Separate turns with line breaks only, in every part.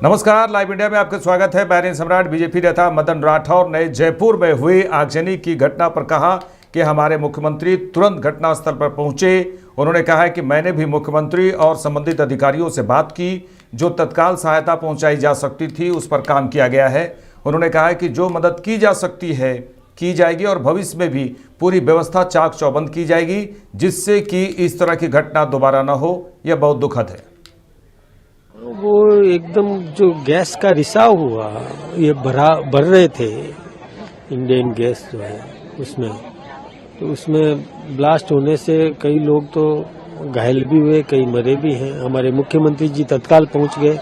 नमस्कार, live India में आपका स्वागत है। बैरियन सम्राट बीजेपी नेता मदन राठौर ने जयपुर में हुई आगजनी की घटना पर कहा कि हमारे मुख्यमंत्री तुरंत घटनास्थल पर पहुंचे। उन्होंने कहा है कि मैंने भी मुख्यमंत्री और संबंधित अधिकारियों से बात की, जो तत्काल सहायता पहुंचाई जा सकती थी उस पर काम किया गया है। उन्होंने कहा है कि जो मदद की जा सकती है की जाएगी और भविष्य में भी पूरी व्यवस्था चाक चौबंद की जाएगी, जिससे कि इस तरह की घटना दोबारा न हो। यह बहुत दुखद है।
वो एकदम जो गैस का रिसाव हुआ, ये भर रहे थे इंडियन गैस जो है उसमें, तो उसमें ब्लास्ट होने से कई लोग तो घायल भी हुए, कई मरे भी हैं। हमारे मुख्यमंत्री जी तत्काल पहुंच गए।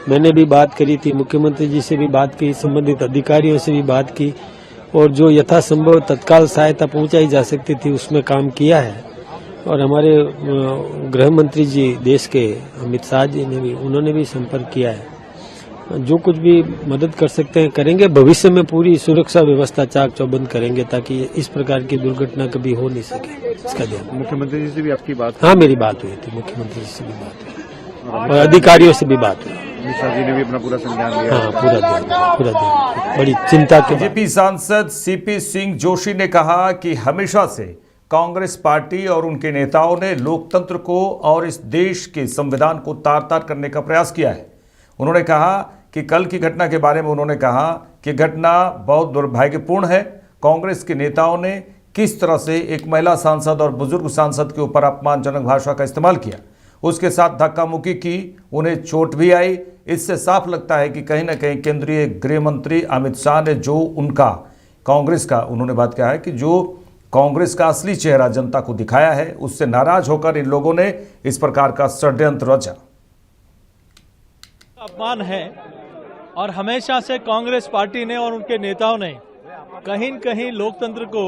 मैंने भी बात करी थी, मुख्यमंत्री जी से भी बात की, संबंधित अधिकारियों से भी बात की और जो यथासंभव तत्काल सहायता पहुंचाई जा सकती थी उसमें काम किया है। और हमारे गृह मंत्री जी देश के अमित शाह जी ने भी, उन्होंने भी संपर्क किया है। जो कुछ भी मदद कर सकते हैं करेंगे। भविष्य में पूरी सुरक्षा व्यवस्था चाक चौबंद करेंगे ताकि इस प्रकार की दुर्घटना कभी हो नहीं सके, इसका ध्यान।
मुख्यमंत्री जी से भी आपकी बात?
हाँ, मेरी बात हुई थी, मुख्यमंत्री जी से भी बात हुई और अधिकारियों से भी बात हुई।
अमित शाह जी ने भी अपना पूरा संज्ञान लिया।
हाँ, पूरा ध्यान, बड़ी चिंता की।
बीजेपी सांसद सीपी सिंह जोशी ने कहा कि हमेशा से कांग्रेस पार्टी और उनके नेताओं ने लोकतंत्र को और इस देश के संविधान को तार तार करने का प्रयास किया है। उन्होंने कहा कि कल की घटना के बारे में उन्होंने कहा कि घटना बहुत दुर्भाग्यपूर्ण है। कांग्रेस के नेताओं ने किस तरह से एक महिला सांसद और बुजुर्ग सांसद के ऊपर अपमानजनक भाषा का इस्तेमाल किया, उसके साथ धक्का मुक्की की, उन्हें चोट भी आई। इससे साफ लगता है कि कहीं ना कहीं केंद्रीय गृह मंत्री अमित शाह ने जो उनका कांग्रेस का, उन्होंने बात कहा है कि जो कांग्रेस का असली चेहरा जनता को दिखाया है, उससे नाराज होकर इन लोगों ने इस प्रकार का षड्यंत्र रचा।
अपमान है और हमेशा से कांग्रेस पार्टी ने और उनके नेताओं ने कहीं न कहीं लोकतंत्र को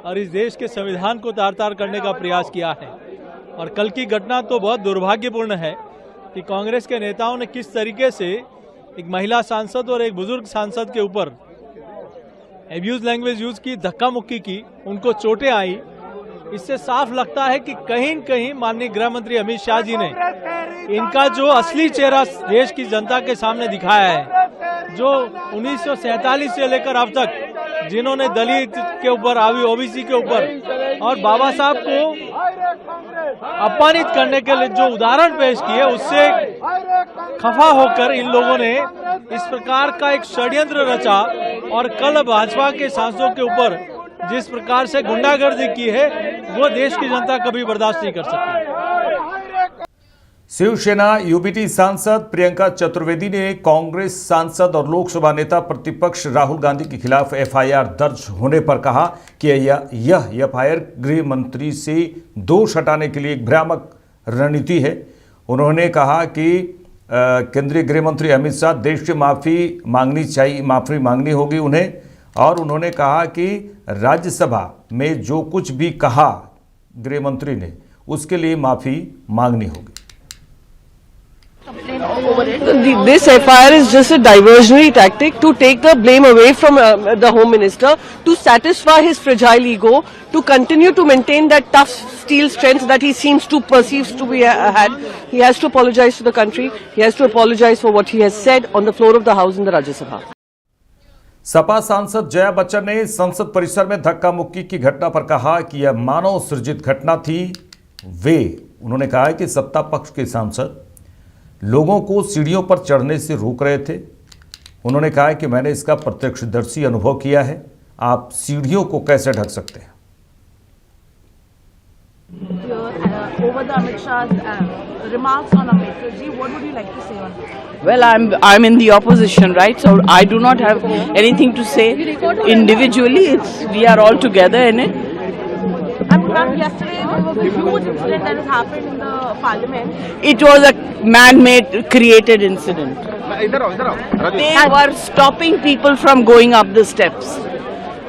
और इस देश के संविधान को तार तार करने का प्रयास किया है। और कल की घटना तो बहुत दुर्भाग्यपूर्ण है कि कांग्रेस के नेताओं ने किस तरीके से एक महिला सांसद और एक बुजुर्ग सांसद के ऊपर एब्यूज लैंग्वेज यूज की, धक्का मुक्की की, उनको चोटें आई। इससे साफ लगता है कि कहीं न कहीं माननीय गृह मंत्री अमित शाह जी ने इनका जो असली चेहरा देश की जनता के सामने दिखाया है, जो 1947 से लेकर अब तक जिन्होंने दलित के ऊपर, ओबीसी के ऊपर और बाबा साहब को अपमानित करने के लिए जो उदाहरण पेश किए, उससे खफा होकर इन लोगों ने इस प्रकार का एक षड्यंत्र रचा और कल भाजपा के सांसदों के ऊपर जिस प्रकार से गुंडागर्दी की है, वो देश की जनता कभी बर्दाश्त नहीं कर सकती।
शिवसेना यूबीटी सांसद प्रियंका चतुर्वेदी ने कांग्रेस सांसद और लोकसभा नेता प्रतिपक्ष राहुल गांधी के खिलाफ एफआईआर दर्ज होने पर कहा कि यह एफआईआर गृह मंत्री से दोष हटाने के लिए एक भ्रामक रणनीति है। उन्होंने कहा कि केंद्रीय गृह मंत्री अमित शाह देश से माफ़ी मांगनी होगी उन्हें, और उन्होंने कहा कि राज्यसभा में जो कुछ भी कहा गृह मंत्री ने, उसके लिए माफ़ी मांगनी होगी।
This FIR is just a diversionary tactic to take the blame away from the Home Minister, to satisfy his fragile ego, to continue to maintain that tough steel strength that he seems to perceive to be had. He has to apologize to the country. He has to apologize for what he has said on the floor of the House in the Rajya Sabha.
Sapa सांसद जया बच्चन ने संसद परिसर में धक्का मुक्की की घटना पर कहा कि यह मानव सृजित घटना थी। उन्होंने कहा कि सत्ता पक्ष के सांसद लोगों को सीढ़ियों पर चढ़ने से रोक रहे थे। उन्होंने कहा कि मैंने इसका प्रत्यक्षदर्शी अनुभव किया है। आप सीढ़ियों को कैसे ढक सकते हैं?
Over the Amit Shah's remarks on Ambedkar ji, what would you like to say on that?
Well, I'm in the opposition, right? So I do not have anything to say individually. We are all together in it.
Yesterday there was a huge incident that has happened in the parliament.
It was a man-made, created incident. They were stopping people from going up the steps.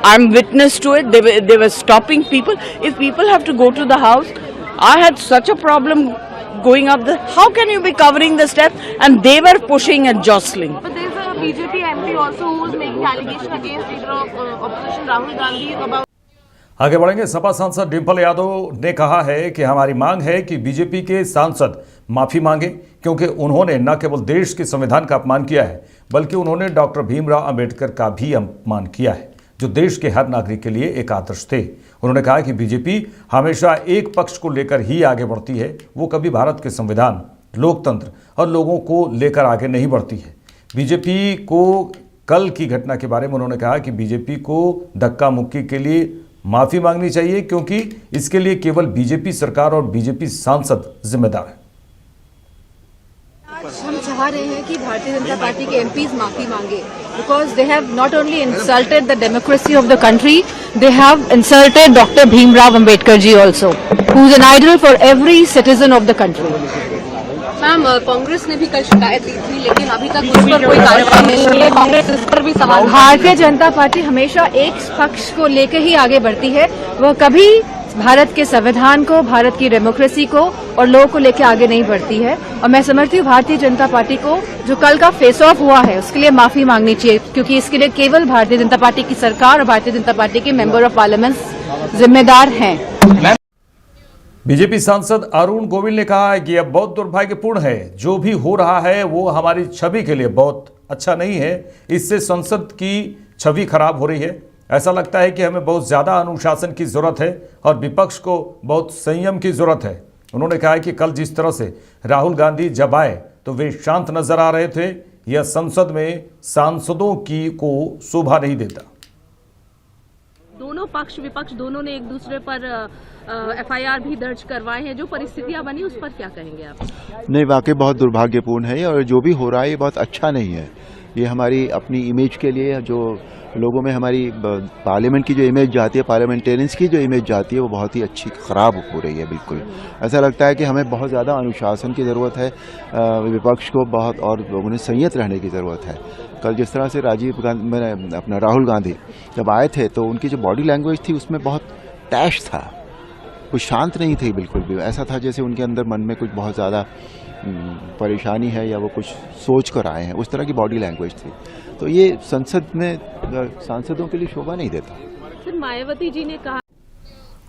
I'm witness to it. They were stopping people. If people have to go to the house, I had such a problem going up the. How can you be covering the steps? And they were pushing and jostling.
But there's a BJP MP also who is making allegation against leader of opposition Rahul Gandhi about.
आगे बढ़ेंगे। सपा सांसद डिंपल यादव ने कहा है कि हमारी मांग है कि बीजेपी के सांसद माफी मांगे, क्योंकि उन्होंने न केवल देश के संविधान का अपमान किया है बल्कि उन्होंने डॉक्टर भीमराव अंबेडकर का भी अपमान किया है, जो देश के हर नागरिक के लिए एक आदर्श थे। उन्होंने कहा कि बीजेपी हमेशा एक पक्ष को लेकर ही आगे बढ़ती है, वो कभी भारत के संविधान, लोकतंत्र और लोगों को लेकर आगे नहीं बढ़ती है। बीजेपी को कल की घटना के बारे में उन्होंने कहा कि बीजेपी को धक्का मुक्की के लिए माफ़ी मांगनी चाहिए, क्योंकि इसके लिए केवल बीजेपी सरकार और बीजेपी सांसद जिम्मेदार हैं।
आज हम चाह रहे हैं कि भारतीय जनता पार्टी के एमपीज माफी मांगे, because they have not only insulted the democracy of the country, they have insulted doctor Bhimrao Ambedkar ji also, who is an idol for every citizen of the country. Ma'am, Congress ने भी कल शिकायत दी थी, लेकिन अभी तक उस पर कोई कार्रवाई नहीं हुई है। कांग्रेस इस पर भी सवाल। भारतीय जनता पार्टी हमेशा एक पक्ष को लेकर ही आगे बढ़ती है, वह कभी भारत के संविधान को, भारत की डेमोक्रेसी को और लोगों को लेकर आगे नहीं बढ़ती है। और मैं समझती हूँ भारतीय जनता पार्टी को जो कल का फेस ऑफ हुआ है उसके लिए माफी मांगनी चाहिए, क्योंकि इसके लिए केवल भारतीय जनता पार्टी की सरकार और भारतीय जनता पार्टी के मेंबर ऑफ पार्लियामेंट जिम्मेदार हैं।
बीजेपी सांसद अरुण गोविल ने कहा है कि यह बहुत दुर्भाग्यपूर्ण है, जो भी हो रहा है वो हमारी छवि के लिए बहुत अच्छा नहीं है, इससे संसद की छवि खराब हो रही है। ऐसा लगता है कि हमें बहुत ज़्यादा अनुशासन की ज़रूरत है और विपक्ष को बहुत संयम की ज़रूरत है। उन्होंने कहा है कि कल जिस तरह से राहुल गांधी जब आए तो वे शांत नजर आ रहे थे, यह संसद में सांसदों की को शोभा नहीं देता।
दोनों पक्ष विपक्ष दोनों ने एक दूसरे पर एफआईआर भी दर्ज करवाए हैं, जो परिस्थितियां बनी उस पर क्या कहेंगे आप?
नहीं, वाकई बहुत दुर्भाग्यपूर्ण है और जो भी हो रहा है ये बहुत अच्छा नहीं है। ये हमारी अपनी इमेज के लिए, जो लोगों में हमारी पार्लियामेंट की जो इमेज जाती है, पार्लियामेंटेरियंस की जो इमेज जाती है, वो बहुत ही अच्छी खराब हो रही है। बिल्कुल ऐसा लगता है कि हमें बहुत ज़्यादा अनुशासन की ज़रूरत है, विपक्ष को बहुत और लोगों ने संयत रहने की ज़रूरत है। कल जिस तरह से राहुल गांधी जब आए थे तो उनकी जो बॉडी लैंग्वेज थी उसमें बहुत टैश था, कुछ शांत नहीं थी बिल्कुल भी। ऐसा था जैसे उनके अंदर मन में कुछ बहुत ज़्यादा परेशानी है या वो कुछ सोच कर आए हैं, उस तरह की बॉडी लैंग्वेज थी। तो ये संसद में सांसदों के लिए शोभा नहीं देता।
फिर मायावती जी ने कहा।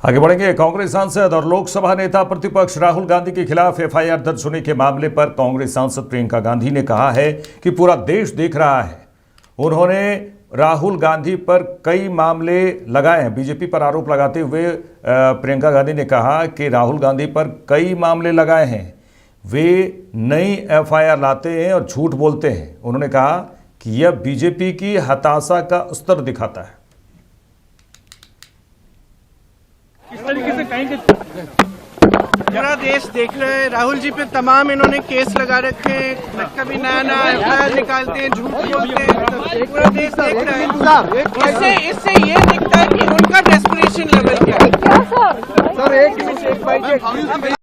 आगे बढ़ेंगे। कांग्रेस सांसद और लोकसभा नेता प्रतिपक्ष राहुल गांधी के खिलाफ एफआईआर दर्ज होने के मामले पर कांग्रेस सांसद प्रियंका गांधी ने कहा है कि पूरा देश देख रहा है। उन्होंने राहुल गांधी पर कई मामले लगाए हैं। बीजेपी पर आरोप लगाते हुए प्रियंका गांधी ने कहा कि राहुल गांधी पर कई मामले लगाए हैं, वे नई एफआईआर लाते हैं और झूठ बोलते हैं। उन्होंने कहा कि यह बीजेपी की हताशा का स्तर दिखाता है।
इस तरीके से कहेंगे पूरा देश देख रहा है। राहुल जी पे तमाम इन्होंने केस लगा रखे हैं, कभी नया नया एफआईआर निकालते हैं, झूठ बोलते हैं, पूरा देश देख रहा है। इससे ये दिखता है कि उनका डेस्परेशन लेवल क्या है। सर एक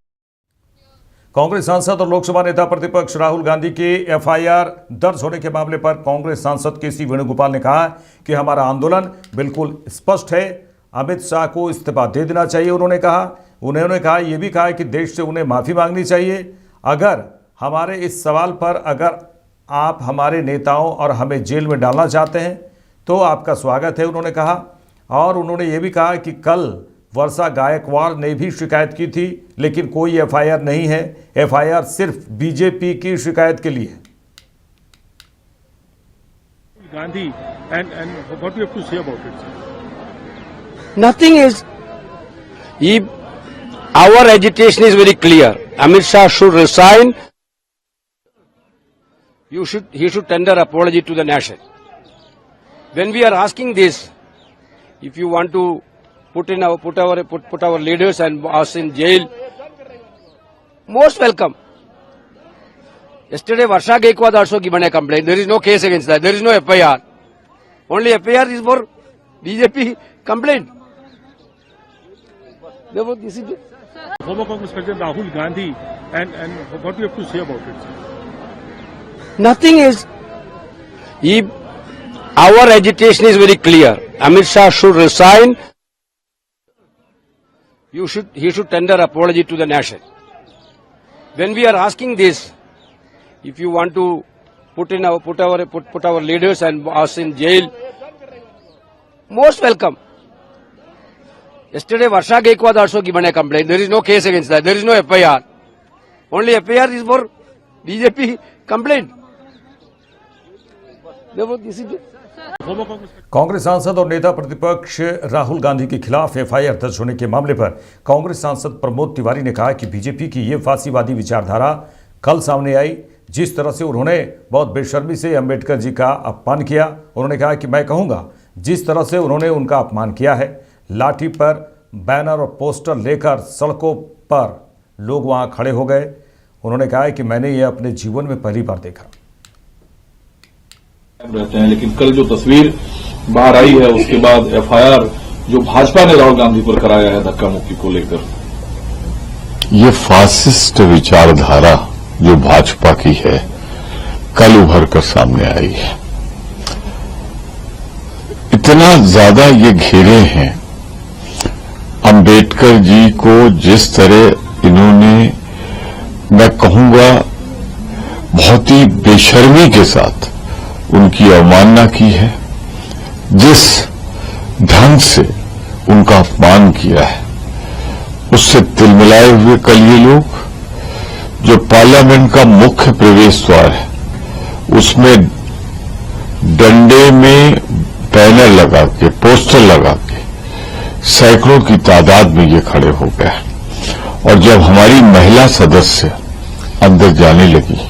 कांग्रेस सांसद और लोकसभा नेता प्रतिपक्ष राहुल गांधी के एफआईआर दर्ज होने के मामले पर कांग्रेस सांसद के सी वेणुगोपाल ने कहा कि हमारा आंदोलन बिल्कुल स्पष्ट है, अमित शाह को इस्तीफा दे देना चाहिए। उन्होंने कहा यह भी कहा कि देश से उन्हें माफ़ी मांगनी चाहिए। अगर हमारे इस सवाल पर अगर आप हमारे नेताओं और हमें जेल में डालना चाहते हैं तो आपका स्वागत है, उन्होंने कहा। और उन्होंने ये भी कहा कि कल वर्षा गायकवाड़ ने भी शिकायत की थी, लेकिन कोई एफआईआर नहीं है। एफआईआर सिर्फ बीजेपी की शिकायत के लिए है।
Gandhi and what you have to say about it, sir?
Nothing is. Our agitation is very clear. Amit Shah should resign. He should tender apology to the nation. When we are asking this, if you want to put our leaders and us in jail, most welcome. Yesterday, Varsha Gaikwad also given a complaint. There is no case against that. There is no FIR. Only FIR is for BJP complaint. Therefore, this is it.
Former Congress President Rahul Gandhi and what you have to say about it, sir?
Nothing is. Our agitation is very clear. Amit Shah should resign. He should tender apology to the nation. When we are asking this, if you want to put our leaders and us in jail, most welcome. Yesterday, Varsha Gaikwad also given a complaint. There is no case against that. There is no FIR. Only FIR is for BJP complained. Therefore, this is
Congress सांसद और नेता प्रतिपक्ष राहुल गांधी के खिलाफ FIR दर्ज होने के मामले पर कांग्रेस सांसद प्रमोद तिवारी ने कहा कि बीजेपी की ये फासीवादी विचारधारा कल सामने आई। जिस तरह से उन्होंने बहुत बेशर्मी से अंबेडकर जी का अपमान किया, उन्होंने कहा कि मैं कहूँगा जिस तरह से उन्होंने उनका अपमान किया है, लाठी पर बैनर और पोस्टर लेकर सड़कों पर लोग वहाँ खड़े हो गए। उन्होंने कहा कि मैंने ये अपने जीवन में पहली बार देखा।
रहते हैं, लेकिन कल जो तस्वीर बाहर आई है उसके बाद एफआईआर जो भाजपा ने राहुल गांधी पर कराया है धक्का मुक्की को लेकर,
ये फासिस्ट विचारधारा जो भाजपा की है कल उभर कर सामने आई है। इतना ज्यादा ये घेरे हैं अंबेडकर जी को, जिस तरह इन्होंने, मैं कहूंगा बहुत ही बेशर्मी के साथ उनकी अवमानना की है, जिस ढंग से उनका अपमान किया है, उससे तिलमिलाए हुए कल ये लोग जो पार्लियामेंट का मुख्य प्रवेश द्वार है उसमें डंडे में बैनर लगा के, पोस्टर लगा के सैकड़ों की तादाद में ये खड़े हो गए। और जब हमारी महिला सदस्य अंदर जाने लगी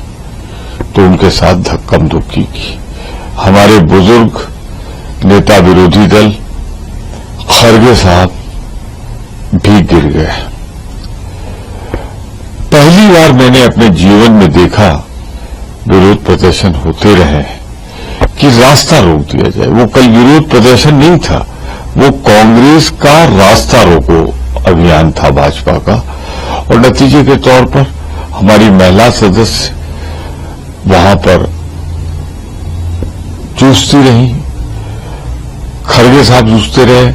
तो उनके साथ धक्कम धुक्की की। हमारे बुजुर्ग नेता विरोधी दल खरगे साहब भी गिर गए। पहली बार मैंने अपने जीवन में देखा विरोध प्रदर्शन होते रहे कि रास्ता रोक दिया जाए। वो कल विरोध प्रदर्शन नहीं था, वो कांग्रेस का रास्ता रोको अभियान था भाजपा का। और नतीजे के तौर पर हमारी महिला सदस्य वहां पर जूझती रही, खरगे साहब जूझते रहे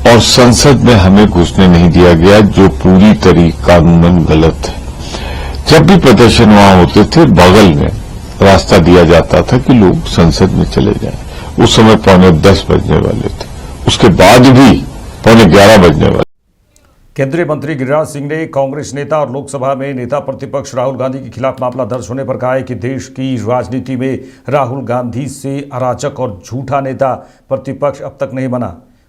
और संसद में हमें घुसने नहीं दिया गया, जो पूरी तरीके कानूनन गलत है। जब भी प्रदर्शन वहां होते थे बगल में रास्ता दिया जाता था कि लोग संसद में चले जाएं। उस समय 9:45 बजने वाले थे, उसके बाद भी 11:15 बजने वाले।
केंद्रीय मंत्री गिरिराज सिंह ने कांग्रेस नेता और लोकसभा में नेता प्रतिपक्ष राहुल गांधी के खिलाफ मामला दर्ज होने पर कहा है कि देश की राजनीति में राहुल गांधी से अराजक और झूठा नेता प्रतिपक्ष अब तक नहीं बना।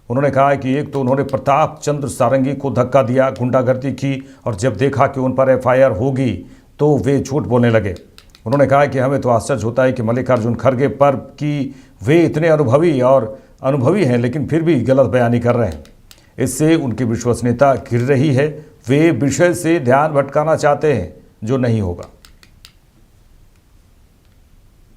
उन्होंने कहा है कि एक तो उन्होंने प्रताप चंद्र सारंगी को धक्का दिया, गुंडागर्दी की, और जब देखा कि उन पर एफआईआर होगी तो वे झूठ बोलने लगे। उन्होंने कहा कि हमें तो आश्चर्य होता है कि मल्लिकार्जुन खड़गे पर कि वे इतने अनुभवी हैं लेकिन फिर भी गलत बयानी कर रहे हैं। इससे उनकी विश्वसनीयता गिर रही है। वे विषय से ध्यान भटकाना चाहते हैं, जो नहीं होगा।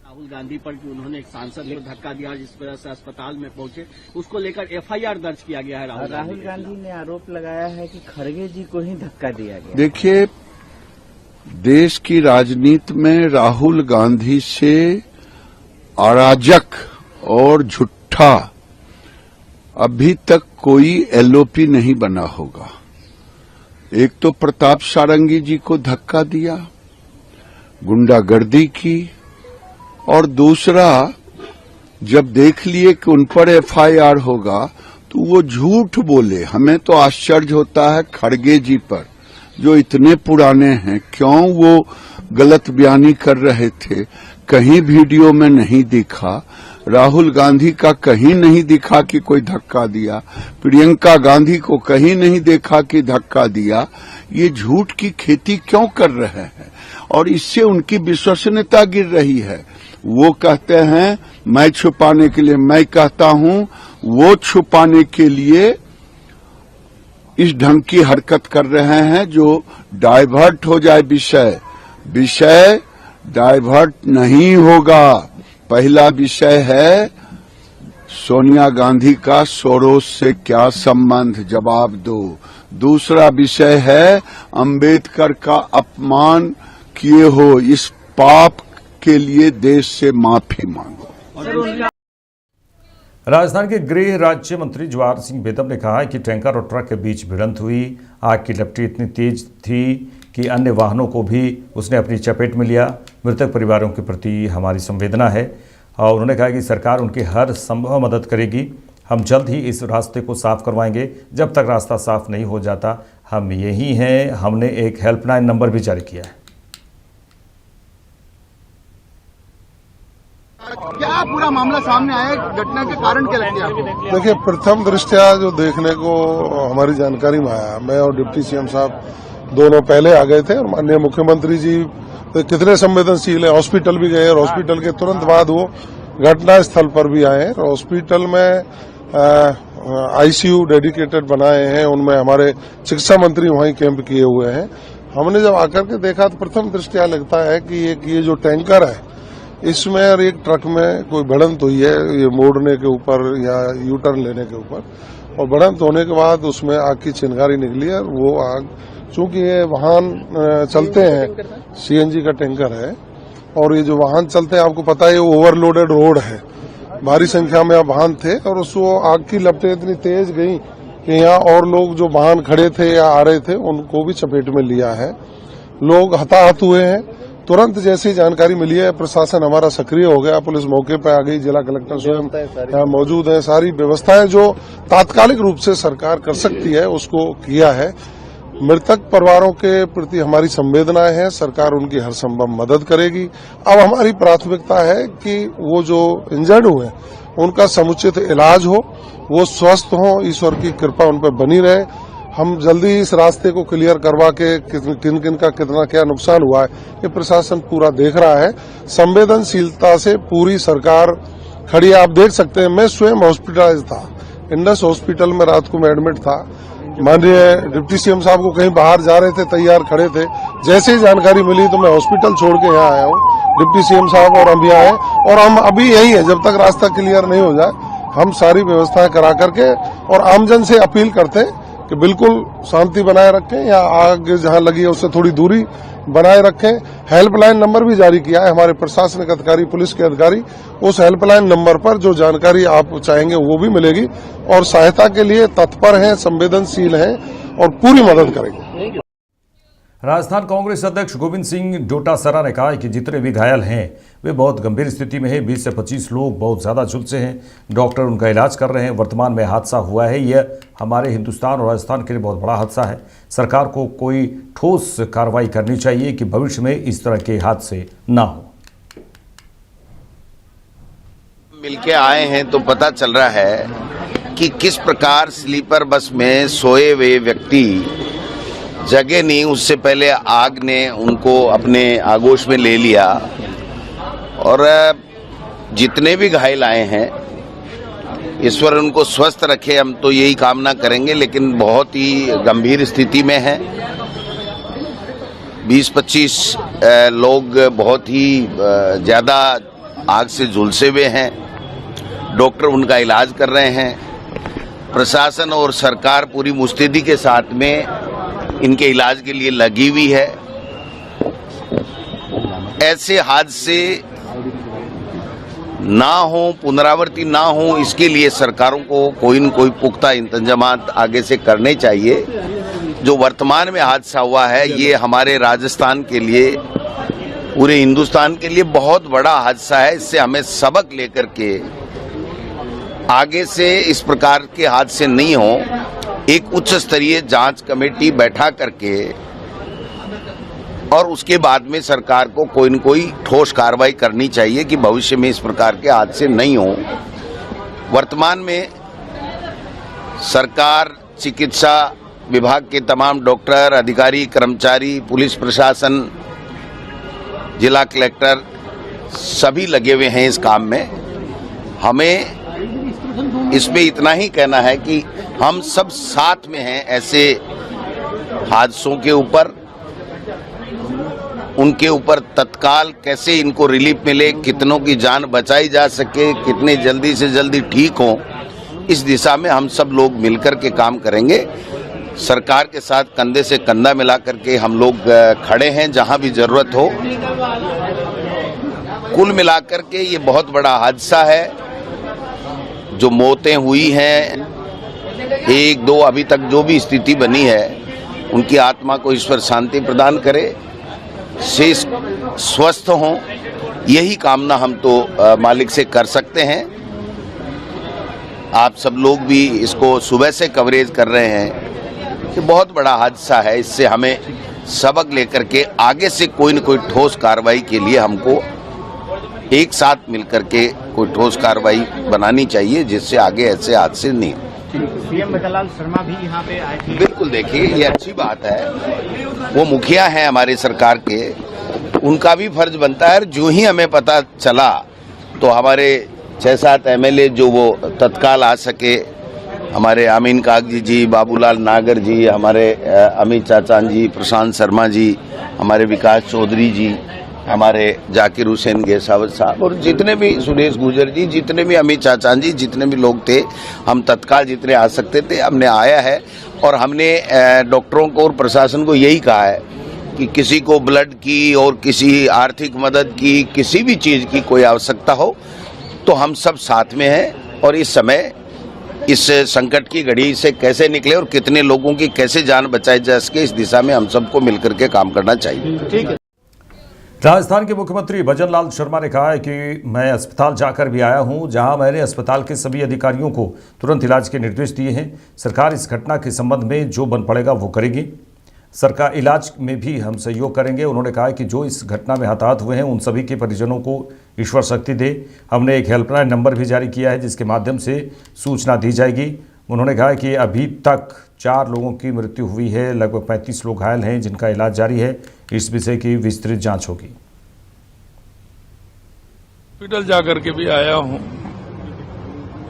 राहुल गांधी पर कि उन्होंने एक सांसद को धक्का दिया जिस वजह से अस्पताल में पहुंचे, उसको लेकर एफआईआर दर्ज किया गया है। राहुल गांधी ने आरोप लगाया है कि खड़गे जी को ही धक्का दिया गया।
देखिए, देश की राजनीति में राहुल गांधी से अराजक और झूठा अभी तक कोई एलओपी नहीं बना होगा। एक तो प्रताप सारंगी जी को धक्का दिया, गुंडागर्दी की, और दूसरा जब देख लिए कि उन पर एफआईआर होगा तो वो झूठ बोले। हमें तो आश्चर्य होता है खड़गे जी पर, जो इतने पुराने हैं, क्यों वो गलत बयानी कर रहे थे। कहीं वीडियो में नहीं दिखा, राहुल गांधी का कहीं नहीं दिखा कि कोई धक्का दिया, प्रियंका गांधी को कहीं नहीं देखा कि धक्का दिया। ये झूठ की खेती क्यों कर रहे हैं और इससे उनकी विश्वसनीयता गिर रही है। वो कहते हैं मैं छुपाने के लिए, मैं कहता हूं वो छुपाने के लिए इस ढंग की हरकत कर रहे हैं जो डाइवर्ट हो जाए विषय डाइवर्ट नहीं होगा। पहला विषय है सोनिया गांधी का सोरोस से क्या संबंध, जवाब दो। दूसरा विषय है अंबेडकर का अपमान किए हो, इस पाप के लिए देश से माफी मांगो।
राजस्थान के गृह राज्य मंत्री जवाहर सिंह बेदम ने कहा है कि टैंकर और ट्रक के बीच भिड़ंत हुई। आग की लपटें इतनी तेज थी कि अन्य वाहनों को भी उसने अपनी चपेट में लिया। मृतक परिवारों के प्रति हमारी संवेदना है और उन्होंने कहा कि सरकार उनकी हर संभव मदद करेगी। हम जल्द ही इस रास्ते को साफ करवाएंगे। जब तक रास्ता साफ नहीं हो जाता हम यही हैं। हमने एक हेल्पलाइन नंबर भी जारी किया है।
क्या पूरा मामला सामने आया, घटना के कारण क्या लगते हैं आपको?
देखिए, प्रथम दृष्टया जो देखने को हमारी जानकारी में आया, मैं और डिप्टी सीएम साहब दोनों पहले आ गए थे और माननीय मुख्यमंत्री जी तो कितने संवेदनशील है, हॉस्पिटल भी गए और हॉस्पिटल के तुरंत बाद वो घटना स्थल पर भी आए। हॉस्पिटल में आईसीयू डेडिकेटेड बनाए हैं, उनमें हमारे शिक्षा मंत्री वहीं कैंप किए हुए हैं। हमने जब आकर के देखा तो प्रथम दृष्टया लगता है कि ये जो टैंकर है इसमें और एक ट्रक में कोई भिड़ंत हुई है, ये मोड़ने के ऊपर या यू टर्न लेने के ऊपर, और भिड़ंत होने के बाद उसमें आग की चिंगारी निकली है। वो आग, चूंकि ये वाहन चलते हैं, सीएनजी का टैंकर है और ये जो वाहन चलते हैं आपको पता है ये ओवरलोडेड रोड है, भारी संख्या में वाहन थे और उसको आग की लपटें इतनी तेज गई कि यहाँ और लोग जो वाहन खड़े थे या आ रहे थे उनको भी चपेट में लिया है। लोग हताहत हुए हैं। तुरंत जैसी जानकारी मिली है प्रशासन हमारा सक्रिय हो गया, पुलिस मौके पर आ गई, जिला कलेक्टर स्वयं यहाँ मौजूद है। सारी व्यवस्थाएं जो तात्कालिक रूप से सरकार कर सकती है उसको किया है। मृतक परिवारों के प्रति हमारी संवेदनाएं हैं, सरकार उनकी हर संभव मदद करेगी। अब हमारी प्राथमिकता है कि वो जो इंजर्ड हुए उनका समुचित इलाज हो, वो स्वस्थ हो, ईश्वर की कृपा उन पर बनी रहे। हम जल्दी इस रास्ते को क्लियर करवा के किन किन का कितना क्या नुकसान हुआ है ये प्रशासन पूरा देख रहा है। संवेदनशीलता से पूरी सरकार खड़ी है। आप देख सकते हैं, मैं स्वयं हॉस्पिटलाइज था, इंडस हॉस्पिटल में रात को मैं एडमिट था। माननीय डिप्टी सीएम साहब को कहीं बाहर जा रहे थे, तैयार खड़े थे, जैसे ही जानकारी मिली तो मैं हॉस्पिटल छोड़ के यहाँ आया हूँ। डिप्टी सीएम साहब और हम यहाँ आए और हम अभी यही है, जब तक रास्ता क्लियर नहीं हो जाए हम सारी व्यवस्थाएं करा करके और आमजन से अपील करते हैं कि बिल्कुल शांति बनाए रखें, या आग जहां लगी है उससे थोड़ी दूरी बनाए रखें। हेल्पलाइन नंबर भी जारी किया है हमारे प्रशासनिक अधिकारी, पुलिस के अधिकारी, उस हेल्पलाइन नंबर पर जो जानकारी आप चाहेंगे वो भी मिलेगी और सहायता के लिए तत्पर हैं, संवेदनशील हैं और पूरी मदद करेंगे।
राजस्थान कांग्रेस अध्यक्ष गोविंद सिंह डोटासरा ने कहा कि जितने भी घायल हैं वे बहुत गंभीर स्थिति में हैं। 20 से 25 लोग बहुत ज़्यादा झुलसे हैं, डॉक्टर उनका इलाज कर रहे हैं। वर्तमान में हादसा हुआ है, यह हमारे हिंदुस्तान और राजस्थान के लिए बहुत बड़ा हादसा है। सरकार को कोई ठोस कार्रवाई करनी चाहिए कि भविष्य में इस तरह के हादसे ना हो।
मिलके आए हैं तो पता चल रहा है कि किस प्रकार स्लीपर बस में सोए हुए व्यक्ति जगह नहीं, उससे पहले आग ने उनको अपने आगोश में ले लिया और जितने भी घायल आए हैं ईश्वर उनको स्वस्थ रखे, हम तो यही कामना करेंगे। लेकिन बहुत ही गंभीर स्थिति में है। 20-25 लोग बहुत ही ज्यादा आग से झुलसे हुए हैं, डॉक्टर उनका इलाज कर रहे हैं। प्रशासन और सरकार पूरी मुस्तैदी के साथ में इनके इलाज के लिए लगी हुई है। ऐसे हादसे ना हो, पुनरावृत्ति ना हो, इसके लिए सरकारों को कोई न कोई पुख्ता इंतजामात आगे से करने चाहिए। जो वर्तमान में हादसा हुआ है ये हमारे राजस्थान के लिए, पूरे हिंदुस्तान के लिए बहुत बड़ा हादसा है। इससे हमें सबक लेकर के आगे से इस प्रकार के हादसे नहीं हो, एक उच्च स्तरीय जांच कमेटी बैठा करके और उसके बाद में सरकार को कोई न कोई ठोस कार्रवाई करनी चाहिए कि भविष्य में इस प्रकार के हादसे नहीं हो। वर्तमान में सरकार, चिकित्सा विभाग के तमाम डॉक्टर, अधिकारी, कर्मचारी, पुलिस प्रशासन, जिला कलेक्टर सभी लगे हुए हैं इस काम में। हमें इसमें इतना ही कहना है कि हम सब साथ में हैं ऐसे हादसों के ऊपर। उनके ऊपर तत्काल कैसे इनको रिलीफ मिले, कितनों की जान बचाई जा सके, कितने जल्दी से जल्दी ठीक हो, इस दिशा में हम सब लोग मिलकर के काम करेंगे। सरकार के साथ कंधे से कंधा मिला करके हम लोग खड़े हैं जहां भी जरूरत हो। कुल मिलाकर के ये बहुत बड़ा हादसा है। जो मौतें हुई हैं, 1-2 अभी तक जो भी स्थिति बनी है, उनकी आत्मा को ईश्वर शांति प्रदान करे, से स्वस्थ हों, यही कामना हम तो मालिक से कर सकते हैं। आप सब लोग भी इसको सुबह से कवरेज कर रहे हैं कि बहुत बड़ा हादसा है। इससे हमें सबक लेकर के आगे से कोई न कोई ठोस कार्रवाई के लिए हमको एक साथ मिलकर के कोई ठोस कार्रवाई बनानी चाहिए, जिससे आगे ऐसे हादसे नहीं।
सीएम भजनलाल शर्मा भी यहाँ पे आए थे।
बिल्कुल, देखिए ये अच्छी बात है, वो मुखिया हैं हमारे सरकार के, उनका भी फर्ज बनता है। जो ही हमें पता चला तो हमारे 6-7 एमएलए जो वो तत्काल आ सके, हमारे अमीन कागजी जी, बाबूलाल नागर जी, हमारे अमित चाचान जी, प्रशांत शर्मा जी, हमारे विकास चौधरी जी, हमारे जाकिर हुसैन गेसावत साहब और जितने भी सुरेश गुर्जर जी, जितने भी अमित चाचान जी, जितने भी लोग थे, हम तत्काल जितने आ सकते थे हमने आया है। और हमने डॉक्टरों को और प्रशासन को यही कहा है कि किसी को ब्लड की और किसी आर्थिक मदद की, किसी भी चीज की कोई आवश्यकता हो तो हम सब साथ में हैं। और इस समय इस संकट की घड़ी से कैसे निकले और कितने लोगों की कैसे जान बचाई जा सके, इस दिशा में हम सबको मिलकर के काम करना चाहिए।
ठीक है।
राजस्थान के मुख्यमंत्री भजनलाल शर्मा ने कहा है कि मैं अस्पताल जाकर भी आया हूं, जहां मैंने अस्पताल के सभी अधिकारियों को तुरंत इलाज के निर्देश दिए हैं। सरकार इस घटना के संबंध में जो बन पड़ेगा वो करेगी। सरकार इलाज में भी हम सहयोग करेंगे। उन्होंने कहा कि जो इस घटना में हताहत हुए हैं उन सभी के परिजनों को ईश्वर शक्ति दे। हमने एक हेल्पलाइन नंबर भी जारी किया है जिसके माध्यम से सूचना दी जाएगी। उन्होंने कहा कि अभी तक 4 लोगों की मृत्यु हुई है, लगभग 35 लोग घायल हैं जिनका इलाज जारी है। इस विषय की विस्तृत जांच होगी।
हॉस्पिटल जाकर के भी आया हूं।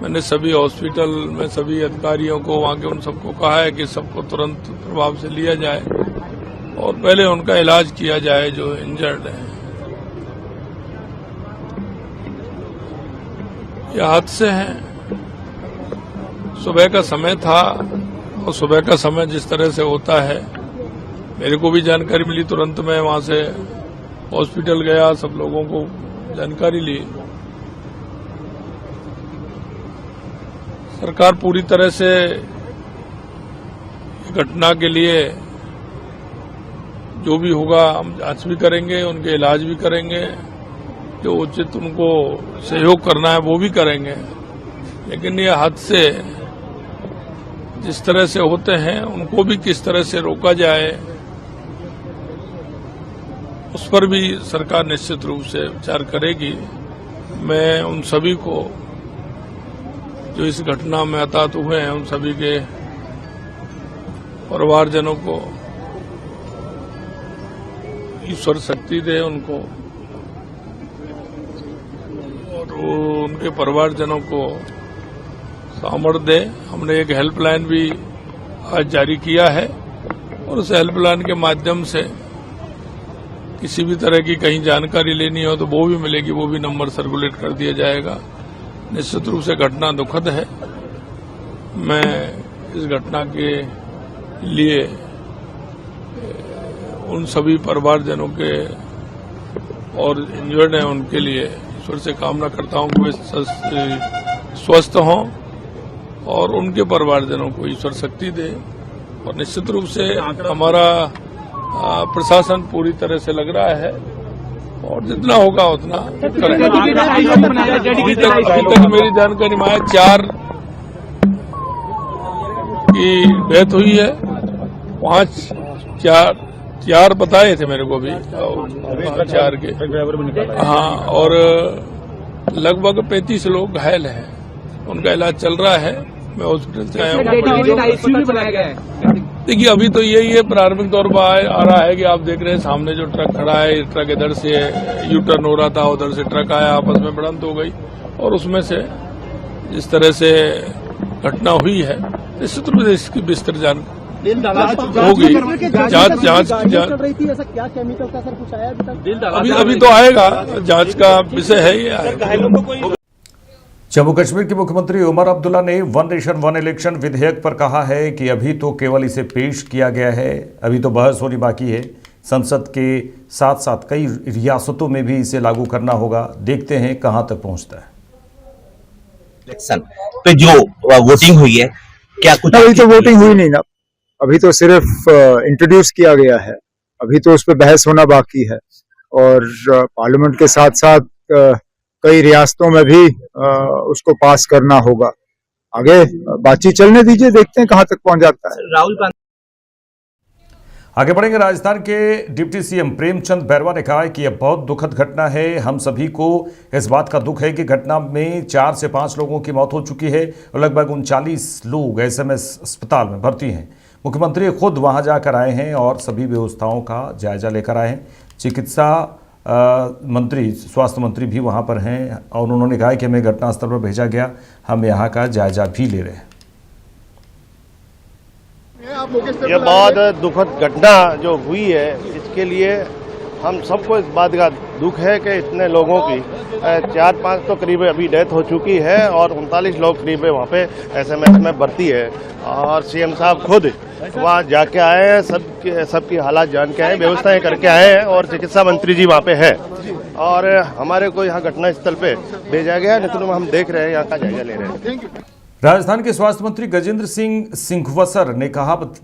मैंने सभी हॉस्पिटल में सभी अधिकारियों को, वहां के उन सबको कहा है कि सबको तुरंत प्रभाव से लिया जाए और पहले उनका इलाज किया जाए जो इंजर्ड है। ये हादसे हैं, सुबह का समय था और सुबह का समय जिस तरह से होता है, मेरे को भी जानकारी मिली, तुरंत मैं वहां से हॉस्पिटल गया, सब लोगों को जानकारी ली। सरकार पूरी तरह से घटना के लिए जो भी होगा हम जांच भी करेंगे, उनके इलाज भी करेंगे, जो उचित उनको सहयोग करना है वो भी करेंगे। लेकिन ये हादसे जिस तरह से होते हैं उनको भी किस तरह से रोका जाए, उस पर भी सरकार निश्चित रूप से विचार करेगी। मैं उन सभी को जो इस घटना में हताहत हुए हैं, उन सभी के परिवारजनों को ईश्वर शक्ति दे उनको, और उनके परिवारजनों को सामर्थ्य दे। हमने एक हेल्पलाइन भी आज जारी किया है और उस हेल्पलाइन के माध्यम से किसी भी तरह की कहीं जानकारी लेनी हो तो वो भी मिलेगी, वो भी नंबर सर्कुलेट कर दिया जाएगा। निश्चित रूप से घटना दुखद है। मैं इस घटना के लिए उन सभी परिवारजनों के और इंजर्ड हैं उनके लिए ईश्वर से कामना करता हूं कि वे स्वस्थ हों और उनके परिवारजनों को ईश्वर शक्ति दे। और निश्चित रूप से हमारा प्रशासन पूरी तरह से लग रहा है और जितना होगा उतना करेंगे। अभी तक मेरी जानकारी में 4 की डेथ हुई है, 4 बताए थे मेरे को भी, 4 के। हाँ, और लगभग 35 लोग घायल हैं, उनका इलाज चल रहा है। मैं हॉस्पिटल से आया हूँ। देखिए अभी तो यही है, प्रारंभिक तौर पर आ रहा है कि आप देख रहे हैं सामने जो ट्रक खड़ा है, ट्रक इधर से यू टर्न हो रहा था, उधर से ट्रक आया, आपस में भिड़ंत हो गई और उसमें से जिस तरह से घटना हुई है निश्चित रूप से इसकी विस्तृत जानकारी होगी। जांच अभी तो आएगा, जांच का विषय है ये आएगा।
जम्मू कश्मीर के मुख्यमंत्री उमर अब्दुल्ला ने वन नेशन वन इलेक्शन विधेयक पर कहा है कि अभी तो केवल इसे पेश किया गया है, अभी तो बहस होनी बाकी है। संसद के साथ साथ कई रियासतों में भी इसे लागू करना होगा। देखते हैं कहां तक पहुंचता है।
इलेक्शन पे जो वोटिंग हुई है, क्या कुछ
अभी तो वोटिंग हुई नहीं ना, अभी तो सिर्फ इंट्रोड्यूस किया गया है, अभी तो उस पर बहस होना बाकी है। और पार्लियामेंट के साथ साथ कई रियासतों में भी उसको पास करना होगा। आगे बातचीत चलने दीजिए, देखते हैं कहां तक पहुंच जाता है।
राहुल गांधी
आगे बढ़ेंगे। राजस्थान के डिप्टी सीएम प्रेमचंद बैरवा ने कहा है कि यह बहुत दुखद घटना है। हम सभी को इस बात का दुख है कि घटना में 4 से 5 लोगों की मौत हो चुकी है और लगभग 39 लोग एसएमएस अस्पताल में भर्ती हैं। मुख्यमंत्री खुद वहां जाकर आए हैं और सभी व्यवस्थाओं का जायजा लेकर आए हैं। चिकित्सा मंत्री, स्वास्थ्य मंत्री भी वहां पर हैं और उन्होंने कहा कि हमें घटनास्थल पर भेजा गया, हम यहाँ का जायजा भी ले रहे हैं।
ये बहुत दुखद घटना जो हुई है, इसके लिए हम सबको इस बात का दुख है कि इतने लोगों की 4-5 तो करीब अभी डेथ हो चुकी है और 39 लोग करीब वहाँ पे एसएमएस में भर्ती है और सीएम साहब खुद वहाँ जाके आए हैं, सबकी हालात जान के आए, व्यवस्थाएं करके आए हैं और चिकित्सा मंत्री जी वहाँ पे है और हमारे को यहाँ घटनास्थल पे भेजा गया। नितिन हम देख रहे हैं, यहाँ का जायजा ले रहे हैं।
राजस्थान के स्वास्थ्य मंत्री गजेंद्र सिंह सिंघवसर ने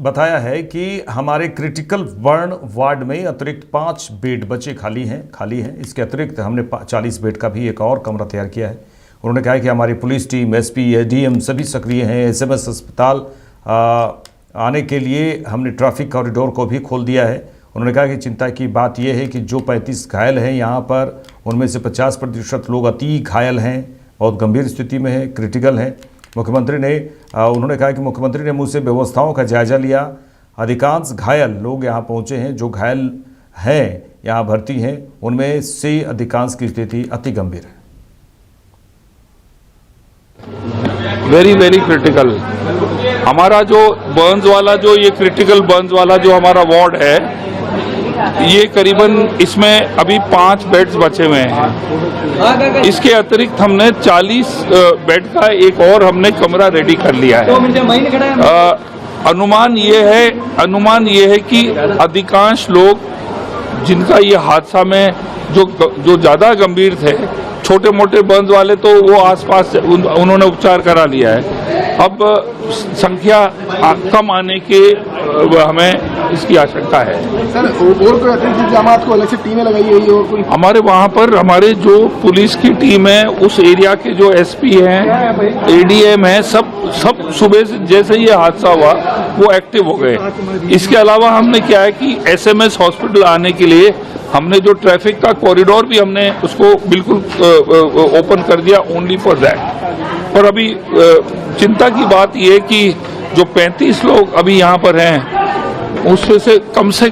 बताया है कि हमारे क्रिटिकल बर्न वार्ड में अतिरिक्त 5 बेड बचे खाली हैं। इसके अतिरिक्त हमने 40 बेड का भी एक और कमरा तैयार किया है। उन्होंने कहा कि हमारी पुलिस टीम, एसपी, एडीएम सभी सक्रिय हैं। एसएमएस अस्पताल आने के लिए हमने ट्रैफिक कॉरिडोर को भी खोल दिया है। उन्होंने कहा कि चिंता की बात यह है कि जो 35 घायल हैं यहाँ पर, उनमें से 50% लोग अति घायल हैं, बहुत गंभीर स्थिति में हैं, क्रिटिकल हैं। उन्होंने कहा कि मुख्यमंत्री ने मुझसे व्यवस्थाओं का जायजा लिया। अधिकांश घायल लोग यहाँ पहुँचे हैं। जो घायल हैं यहाँ भर्ती हैं, उनमें से अधिकांश की स्थिति अति गंभीर है।
Very very critical. हमारा जो बर्न्स वाला, जो ये क्रिटिकल बर्न्स वाला जो हमारा वार्ड है, ये करीबन इसमें अभी 5 बेड्स बचे हुए हैं। इसके अतिरिक्त हमने 40 बेड का एक और हमने कमरा रेडी कर लिया है। अनुमान ये है कि अधिकांश लोग जिनका ये हादसा में जो ज्यादा गंभीर थे, छोटे मोटे बर्न्स वाले तो वो आसपास उन्होंने उपचार करा लिया है। अब संख्या कम आने के हमें इसकी आशंका है।
सर, और कोई अतिरिक्त जमात को अलग से टीमें लगाई हुई है? और कोई
हमारे वहाँ पर हमारे जो पुलिस की टीम है, उस एरिया के जो एसपी हैं, एडीएम हैं, सब सुबह से जैसे ये हादसा हुआ वो एक्टिव हो गए। इसके अलावा हमने क्या है कि एसएमएस हॉस्पिटल आने के लिए हमने जो ट्रैफिक का कॉरिडोर भी हमने उसको बिल्कुल ओपन कर दिया, ओनली फॉर दैट। और अभी चिंता की बात यह कि जो 35 लोग अभी यहाँ पर हैं, उसमें से कम से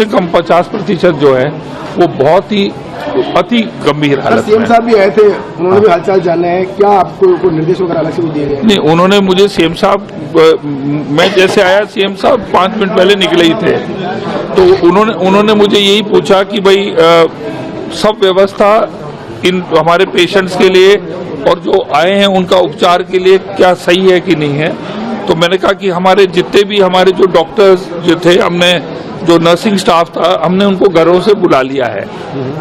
कम 50% जो है वो बहुत ही अति गंभीर हालत में।
सीएम साहब भी आए थे, उन्होंने भी हालचाल जाने हैं, क्या आपको निर्देश वगैरह अलग से भी दिए गए?
नहीं, उन्होंने मुझे सीएम साहब, मैं जैसे आया सीएम साहब 5 मिनट पहले निकले ही थे, तो उन्होंने मुझे यही पूछा कि भाई सब व्यवस्था इन हमारे पेशेंट्स के लिए और जो आए हैं उनका उपचार के लिए क्या सही है कि नहीं है। तो मैंने कहा कि हमारे जितने भी हमारे जो डॉक्टर्स जो थे, हमने जो नर्सिंग स्टाफ था, हमने उनको घरों से बुला लिया है।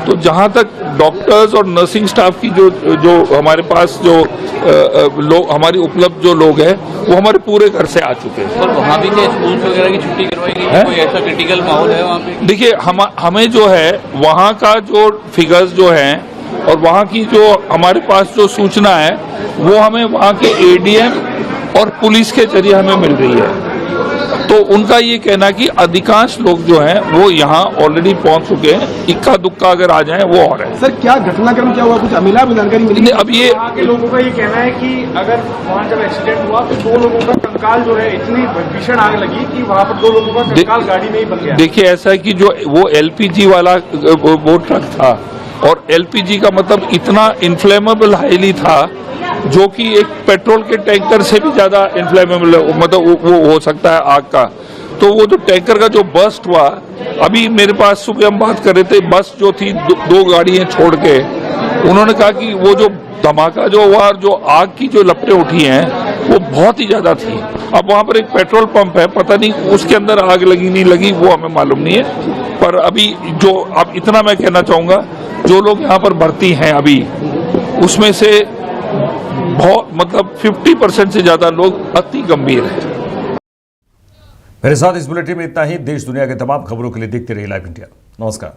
तो जहां तक डॉक्टर्स और नर्सिंग स्टाफ की जो हमारे पास जो लोग हमारी उपलब्ध जो लोग हैं, वो हमारे पूरे घर से आ चुके हैं।
और वहाँ भी क्या स्कूल वगैरह की छुट्टी करवाई गई है? कोई ऐसा क्रिटिकल माहौल है वहाँ पे?
देखिए, हमें जो है वहाँ का जो फिगर्स जो हैं और वहाँ की जो हमारे पास जो सूचना है, वो हमें वहाँ के एडीएम और पुलिस के जरिए हमें मिल रही है। तो उनका ये कहना कि अधिकांश लोग जो हैं वो यहाँ ऑलरेडी पहुँच चुके हैं। इक्का दुक्का अगर आ जाए वो और है।
सर, क्या घटनाक्रम क्या हुआ, कुछ मिला जानकारी मिली?
अब ये
लोगों का ये कहना है कि अगर वहाँ जब एक्सीडेंट हुआ तो 2 लोगों का कंकाल जो है, इतनी भीषण आग लगी कि वहाँ पर 2 लोगों का कंकाल गाड़ी में ही बन गया।
देखिए, ऐसा है कि जो वो एलपीजी वाला वो ट्रक था, और एलपीजी का मतलब इतना इन्फ्लेमेबल हाईली था जो कि एक पेट्रोल के टैंकर से भी ज्यादा इन्फ्लेमेबल, मतलब वो हो सकता है आग का। तो वो जो टैंकर का जो बस्ट हुआ, अभी मेरे पास सुबह हम बात कर रहे थे, बस जो थी 2 गाड़ियां छोड़ के, उन्होंने कहा कि वो जो धमाका जो हुआ और जो आग की जो लपटें उठी हैं वो बहुत ही ज्यादा थी। अब वहां पर एक पेट्रोल पंप है, पता नहीं उसके अंदर आग लगी नहीं लगी वो हमें मालूम नहीं है। पर अभी जो अब इतना मैं कहना चाहूंगा, जो लोग यहाँ पर भर्ती हैं अभी, उसमें से बहुत मतलब 50% से ज्यादा लोग अति गंभीर हैं।
मेरे साथ इस बुलेटिन में इतना ही। देश दुनिया के तमाम खबरों के लिए देखते रहिए लाइव इंडिया। नमस्कार।